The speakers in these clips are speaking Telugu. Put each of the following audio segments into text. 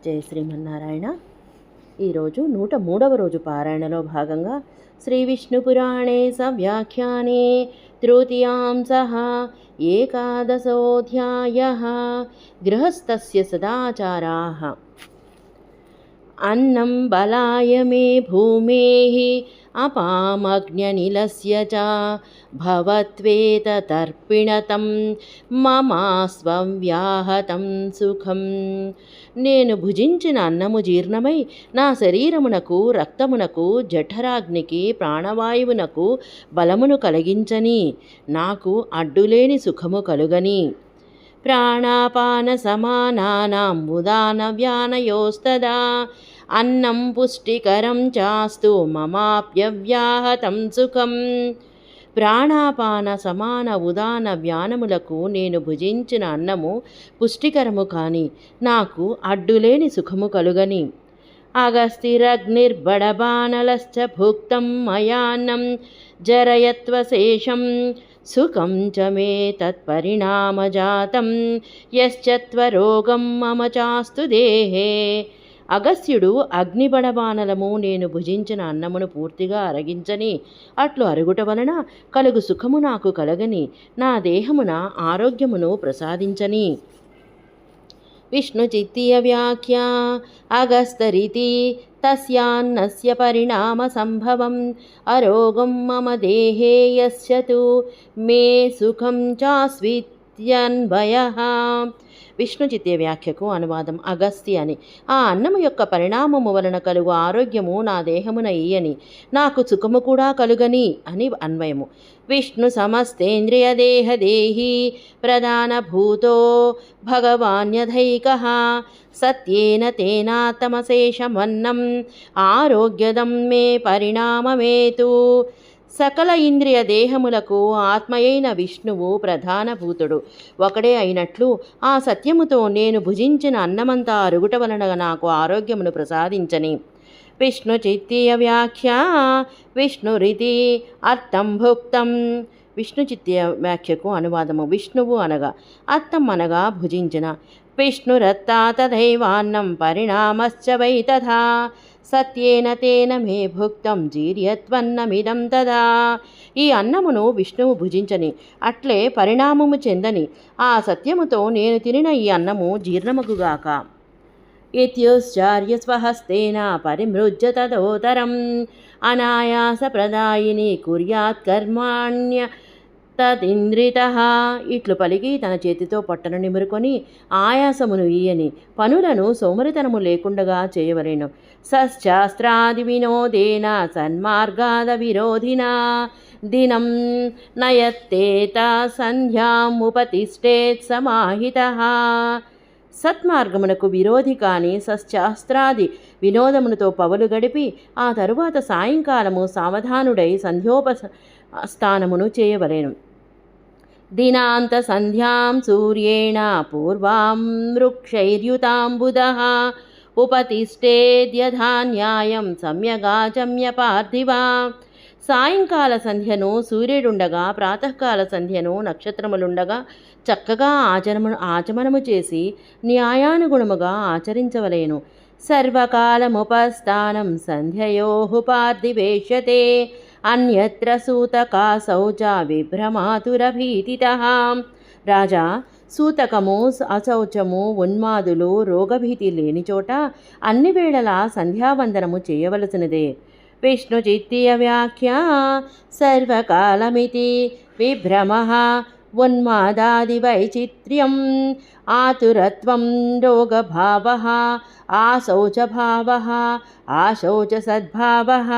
జయ శ్రీమన్నారాయణ. ఈరోజు 103వ రోజు పారాయణలో భాగంగా శ్రీ విష్ణు పురాణే సవ్యాఖ్యానే తృతీయాంశః ఏకాదశోऽధ్యాయః. గృహస్థస్య సదాచారాః. అన్నం బలాయ మే భూమేః అపామగ్న్యనిలస్య చ భవత్వేతదర్పిణతం మమాస్వం వ్యాహతం సుఖం. నేను భుజించిన అన్నము జీర్ణమై నా శరీరమునకు, రక్తమునకు, జఠరాగ్నికి, ప్రాణవాయువునకు బలమును కలిగించని, నాకు అడ్డులేని సుఖము కలుగని. ప్రాణాపాన సమానానాం ఉదాన వ్యానయోస్తదా అన్నం పుష్టికరం చాస్తు మమాప్యవ్యాహతం సుఖం. ప్రాణాపాన సమాన ఉదాన వ్యానములకు నేను భుజించిన అన్నము పుష్టికరము కాని, నాకు అడ్డులేని సుఖము కలుగని. అగస్తిరగ్నిర్బడబానలశ్చ భుక్తం మయాన్నం జరయత్వశేషం సుఖం చ మే తత్పరిణామజాతం యశ్చత్వరోగం మమ చాస్తు దేహే. అగస్త్యుడు అగ్నిబడబానలము నేను భుజించిన అన్నమును పూర్తిగా అరగించని, అట్లు అరుగుట వలన కలుగు సుఖము నాకు కలగని, నా దేహమున ఆరోగ్యమును ప్రసాదించని. విష్ణుచిత్తీయ వ్యాఖ్య. అగస్తరితి తస్యాన్నస్య పరిణామ సంభవం అరోగం మమ దేహే యస్య తు మే సుఖం చాస్విత్యన్వయః. విష్ణుచిత్తీయ వ్యాఖ్యకు అనువాదం. అగస్తి అని ఆ అన్నము యొక్క పరిణామము వలన కలుగు ఆరోగ్యము నా దేహమున ఇయ్యని, నాకు సుఖము కూడా కలుగని అని అన్వయము. విష్ణు సమస్తేంద్రియదేహదేహి ప్రధానభూతో భగవాన్యధైకః సత్యేన తేనాతమశేషమన్నం ఆరోగ్యదం మే పరిణామమేతు. సకల ఇంద్రియ దేహములకు ఆత్మయైన విష్ణువు ప్రధానభూతుడు ఒకడే అయినట్లు ఆ సత్యముతో నేను భుజించిన అన్నమంతా అరుగుట వలన నాకు ఆరోగ్యమును ప్రసాదించని. విష్ణుచిత్తీయ వ్యాఖ్య. విష్ణురితి అర్థం భుక్తం. విష్ణుచిత్తీయ వ్యాఖ్యకు అనువాదము. విష్ణువు అనగా, అర్థం అనగా భుజించిన. విష్ణురత్తా తథైవాన్నం పరిణామశ్చ వై తథా సత్యేన తేన మే భుక్తం జీర్యత్వన్నమిదం తదా. ఈ అన్నమును విష్ణువు భుజించని, అట్లే పరిణామము చెందని, ఆ సత్యముతో నేను తినిన ఈ అన్నము జీర్ణమగుగాక. ఇత్యుశ్చార్య స్వహస్తేన పరిమృజ్య తదోతరం అనాయాస ప్రదాయిని కుర్యాత్ కర్మాణ్య తదింద్రితః. ఇట్లు పలికి తన చేతితో పొట్టను నిమురుకొని ఆయాసమును ఈయని పనులను సోమరితనము లేకుండగా చేయవలెను. సశాస్త్రాది వినోదేన సన్మార్గాద విరోధినా దినం నయత్తేత సంధ్యాముపతిష్టేత్ సమాహితః. సత్మార్గమునకు విరోధి కాని సశాస్త్రాది వినోదములతో పవలు గడిపి ఆ తరువాత సాయంకాలము సావధానుడై సంధ్యోపస్థానమును చేయవలెను. దినాంత సంధ్యాం సూర్యేణ పూర్వాం వృక్షైర్యుతాంబుదః ఉపతిష్టేద్యధాన్యాయం సమ్యగాచమ్య పార్థివా. సాయంకాల సంధ్యను సూర్యుడుండగా, ప్రాతకాల సంధ్యను నక్షత్రములుండగా చక్కగా ఆచమనము చేసి న్యాయానుగుణముగా ఆచరించవలేను. సర్వకాలముపస్థానం సంధ్యయోః పార్థివేష్యతే అన్యత్ర సూతకాసౌ చ విభ్రమాతురభీతితః. రాజా, సూతకము, అశౌచము, ఉన్మాదులు, రోగభీతి లేని చోట అన్ని వేళలా సంధ్యావందనము చేయవలసినదే. విష్ణుచిత్తీయ వ్యాఖ్య. సర్వకాలమితి విభ్రమః ఉన్మాదాది వైచిత్ర్యం ఆతురత్వం రోగభావః ఆశౌచభావః ఆశౌచ సద్భావః.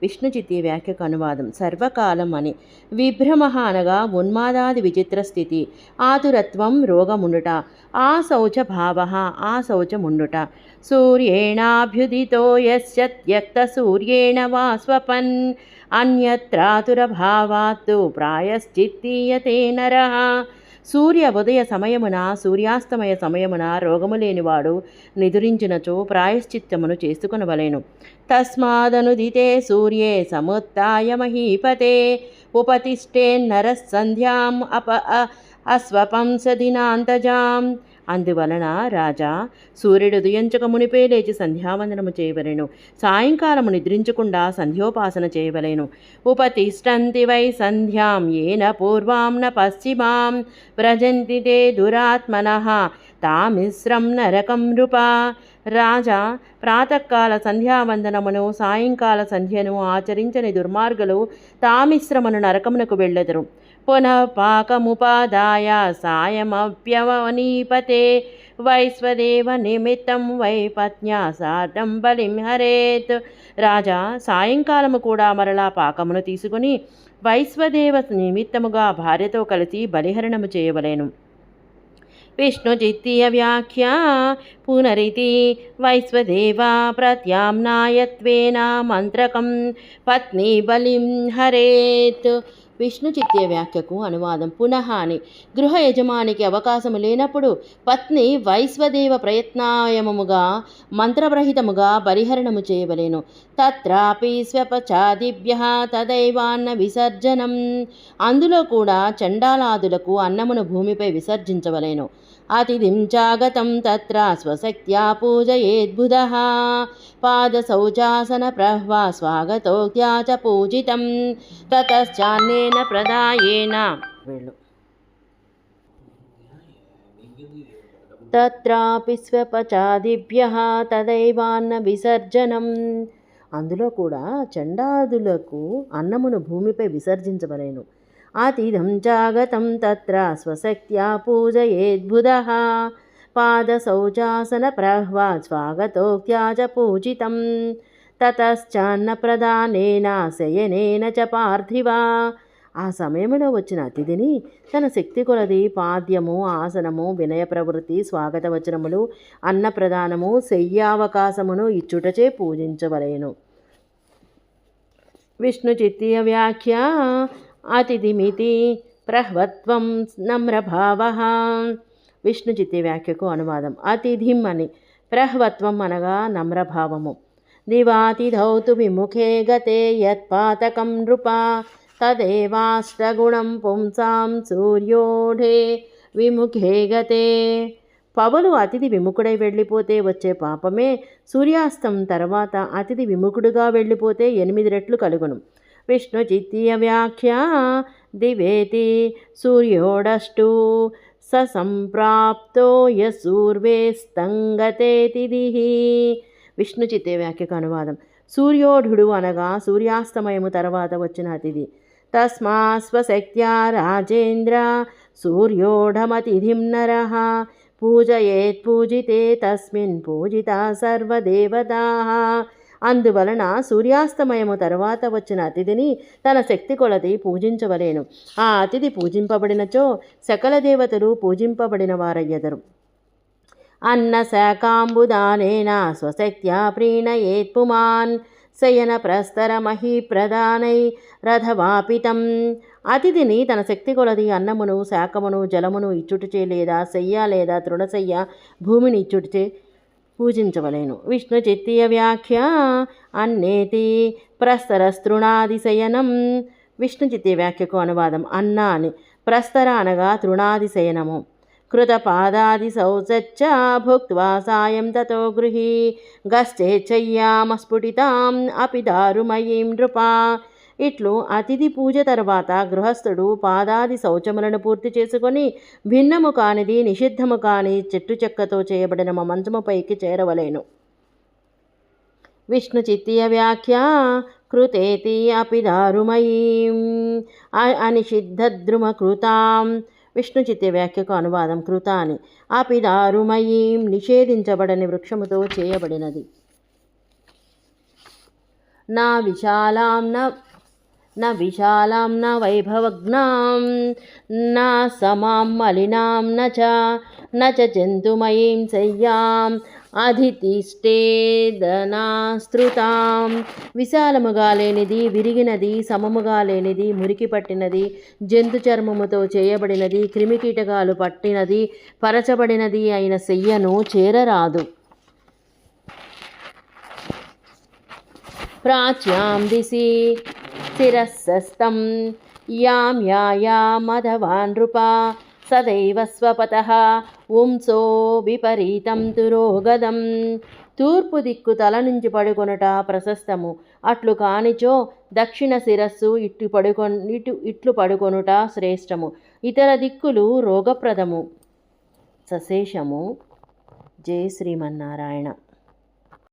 విష్ణుచిత్తీయ వ్యాఖ్యకు అనువాదం. సర్వకాలం అని. విభ్రమ అనగా ఉన్మాదాది విచిత్ర స్థితి, ఆతురత్వం రోగముండుట, ఆశౌచ భావ ఆశౌచముండుట. సూర్యేణాభ్యుదితో యస్య త్యక్త సూర్యేణ వా స్వపన్ అన్యత్రాతురభావాత్తు ప్రాయశ్చిత్తీయతే నరః. సూర్య ఉదయ సమయమున, సూర్యాస్తమయ సమయమున రోగము లేనివాడు నిదురించినచో ప్రాయశ్చిత్తమును చేసుకొనవలెను. తస్మాదనుదితే సూర్యే సముత్థాయ మహీపతే ఉపతిష్టేన్నరః సంధ్యాం అస్వపంస దినాంతజాం అందువలన రాజా, సూర్యుడు ఉదయించక మునిపే లేచి సంధ్యావందనము చేయవలెను. సాయంకాలము నిద్రించకుండా సంధ్యోపాసన చేయవలెను. ఉపతిష్టంతి వై సంధ్యాం ఏన పూర్వాం న పశ్చిమాం వ్రజంతి తే దురాత్మనః తామిశ్రం నరకం నృపా. రాజా, ప్రాతకాల సంధ్యావందనమును సాయంకాల సంధ్యను ఆచరించని దుర్మార్గులు తామిశ్రమను నరకమునకు వెళ్ళెదరు. పునః పాకముపాదాయ సాయమప్యవనీపతే వైశ్వదేవ నిమిత్తం వై పత్న్యా సార్ధం బలిం హరేత్. రాజా, సాయంకాలము కూడా మరలా పాకమును తీసుకుని వైశ్వదేవ నిమిత్తముగా భార్యతో కలిసి బలిహరణము చేయవలెను. విష్ణుచిత్తీయ వ్యాఖ్య పునరితి వైశ్వదేవ ప్రత్యామ్నాయత్వేన మంత్రకం పత్ని బలిం హరేత్. విష్ణుచిత్తీయ వ్యాఖ్యకు అనువాదం. పునః అని గృహ యజమానికి అవకాశము లేనప్పుడు పత్ని వైశ్వదేవ ప్రయత్నాయమముగా మంత్రరహితముగా బలిహరణము చేయవలెను. తత్రాపి స్వపచాదిభ్యః తదైవాన్న విసర్జనం. అందులో కూడా చండాలాదులకు అన్నమును భూమిపై విసర్జించవలెను. అతిథిం చాగతం తత్ర స్వశక్త్యా పూజయేద్బుధః పాదశౌచాసన ప్రహ్వా స్వాగతోక్త్యా చ పూజితం తతశ్చాన్నేన ప్రదాయేన వెళ్ళు తత్రాపి స్వపచాదిభ్యః తదైవాన్న విసర్జనం. అందులో కూడా చండాదులకు అన్నమును భూమిపై విసర్జించవలెను. అతిథం చాగతం తత్ర స్వశక్త్యా పూజయేద్బుధః పాదశౌచాసన ప్రహ్వా స్వాగతోక్త్యా చ పూజితం తతశ్చాన్న ప్రదానేన శయనేన చ పార్థివా. ఆ సమయంలో వచ్చిన అతిథిని తన శక్తి కొలది పాద్యము, ఆసనము, వినయ ప్రవృత్తి, స్వాగత వచనములు, అన్నప్రదానము, శయ్యావకాశమును ఇచ్చుటచే పూజించవలెను. విష్ణుచిత్తీయ వ్యాఖ్య అతిథిమితి ప్రహ్వత్వం నమ్రభావః. విష్ణుచిత్తీయ వ్యాఖ్యకు అనువాదం. అతిథిం అని ప్రహ్వత్వం అనగా నమ్రభావము. దివాతిథౌ తు విముఖే గతే యత్పాతకం నృపా తదేవాష్టగుణం పుంసాం సూర్యోఢే విముఖే గతే. పవలు అతిథి విముఖుడై వెళ్ళిపోతే వచ్చే పాపమే సూర్యాస్తం తర్వాత అతిథి విముఖుడుగా వెళ్ళిపోతే 8 రెట్లు కలుగును. విష్ణుచిత్తీయ వ్యాఖ్య దివేతి సూర్యోడష్టు సంప్రాప్తో యసూర్వేస్తంగతేతి దిః. విష్ణుచిత్తీయ వ్యాఖ్యకు అనువాదం. సూర్యోఢుడు అనగా సూర్యాస్తమయము తర్వాత వచ్చిన అతిథి. తస్మా స్వశక్త్యా రాజేంద్ర సూర్యోఢమతిథిం నరః పూజయేత్ పూజితే తస్మిన్ పూజితా సర్వదేవతాః. అందువలన సూర్యాస్తమయము తర్వాత వచ్చిన అతిథిని తన శక్తి కొలది పూజించవలేను. ఆ అతిథి పూజింపబడినచో సకల దేవతలు పూజింపబడిన వారయ్యెదరు. అన్న శాకాంబుదానేన స్వశక్త్యా ప్రీణయేత్ పుమాన్ శయన ప్రస్తర మహీ ప్రదానై రథవాపితం. అతిథిని తన శక్తి కొలది అన్నమును, శాకమును, జలమును ఇచ్చుటచే లేదా శయ్య లేదా తృణశయ్య భూమిని ఇచ్చుటచే పూజించవలేను. విష్ణుచిత్తీయ వ్యాఖ్య అన్నేతి ప్రస్తరస్తృణాదిశయనం. విష్ణుచిత్తీయ వ్యాఖ్యకు అనువాదం. అన్న అని ప్రస్తర అనగా తృణాదిశయనము. కృతపాదాది శౌచచ్చ భుక్త్వా సాయం తతో గృహీ గశ్చేచ్చయ్యామస్ఫుటితాం అపి దారుమయీం నృపా. ఇట్లు అతిథి పూజ తర్వాత గృహస్థుడు పాదాది శౌచములను పూర్తి చేసుకొని భిన్నము కానిది, నిషిద్ధము కాని చెట్టు చెక్కతో చేయబడిన మంచముపైకి చేరవలేను. విష్ణుచిత్తీయ వ్యాఖ్య కృతేతి అపి దారుమయీం అనిషిద్ధద్రుమ కృతాం. విష్ణుచిత్తీయ వ్యాఖ్యకు అనువాదం. కృత అని అపి దారుమయీం నిషేధించబడని వృక్షముతో చేయబడినది. నా విశాలాం న వైభవజ్ఞాం నా సమాం మలినాం న చ జంతుమయీం శయ్యాం అధితిష్టేదనాస్తృతాం. విశాలముగా లేనిది, విరిగినది, సమముగా లేనిది, మురికి పట్టినది, జంతు చర్మముతో చేయబడినది, క్రిమికీటకాలు పట్టినది, పరచబడినది అయిన శయ్యను చేరరాదు. ప్రాచ్యాం దిశి శిరస్సస్తం యాం యాయామధవా నృపా సదైవ స్వపతః ఉంసో విపరీతం తురోగదం. తూర్పు దిక్కు తల నుంచి పడుకొనుట ప్రశస్తము. అట్లు కానిచో దక్షిణ శిరస్సు ఇట్లు పడుకొనుట శ్రేష్టము. ఇతర దిక్కులు రోగప్రదము. సశేషము. జై శ్రీమన్నారాయణ.